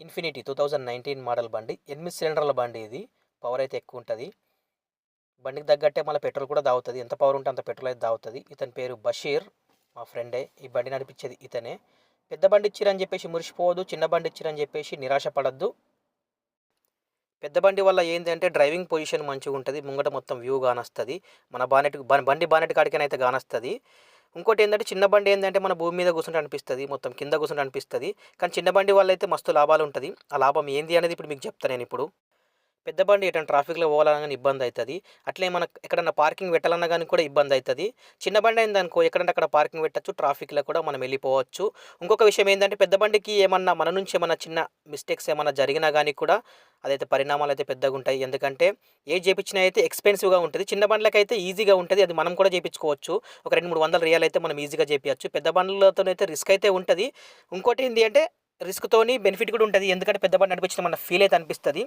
Infinity 2019 model బండి. 8 సిలిండర్ల బండి ఇది. పవర్ అయితే ఎక్కువుంటది. బండికి తగ్గట్టే మళ్ళీ పెట్రోల్ కూడా తాగుతది. ఎంత పవర్ ఉంటే అంత పెట్రోల్ అయితే తాగుతది. ఇతని పేరు బషీర్. మా ఫ్రెండే. ఈ బండి నడిపించేది ఇతనే. పెద్ద బండి ఇచ్చిరని చెప్పేసి మురిసిపోవద్దు. చిన్న బండి ఇచ్చిరని చెప్పేసి నిరాశ పడొద్దు. పెద్ద బండి వల్ల ఏందంటే డ్రైవింగ్ పొజిషన్ మంచిగుంటది. ముంగట మొత్తం వ్యూ గానొస్తది. మన బండి బానెట్ కాడికనైతే గానొస్తది. ఇంకోటేందంటే చిన్న బండి ఏందంటే మన భూమి మీద కూర్చుంటే అనిపిస్తది. మొత్తం కింద కూర్చుంటే అనిపిస్తది. కానీ చిన్న బండి వల్ల అయితే మస్తు లాభాలుంటది. ఆ లాభం ఏంది అనేది ఇప్పుడు మీకు చెప్తా నేనిప్పుడు. పెద్ద బండి ఎటైనా ట్రాఫిక్‌లో పోవాలన్నా గాని ఇబ్బందయితది. అట్లే మనకు ఎక్కడన్నా పార్కింగ్ పెట్టాలన్నా గాని కూడా ఇబ్బందయితది. చిన్న బండయిందనుకో ఎక్కడంటే అక్కడ పార్కింగ్ పెట్టొచ్చు. ట్రాఫిక్‌లో కూడా మనం ఎళ్ళిపోవచ్చు. ఇంకొక విషయం ఏందంటే పెద్ద బండికి ఏమన్నా మన నుంచి ఏమన్నా చిన్న మిస్టేక్స్ ఏమన్నా జరిగినా గాని కూడా అదైతే పరిణామాలైతే పెద్దగుంటాయి. ఎందుకంటే ఏది చేపిచ్చినా అయితే ఎక్స్‌పెన్సివ్‌గా ఉంటది. చిన్న బండ్లకైతే ఈజీగా ఉంటది. అది మనం కూడా చేపిచ్చుకోవచ్చు. ఒక 2, 300 రియాలయితే మనం ఈజీగా చేపియచ్చు. పెద్ద బండ్లతోనైతే రిస్క్ అయితే ఉంటది. ఇంకోటేంది అంటే రిస్క్‌తోని బెనిఫిట్ కూడా ఉంటది. ఎందుకంటే పెద్ద బండి నడిపించిన మన ఫీల్ అయితే అనిపిస్తది.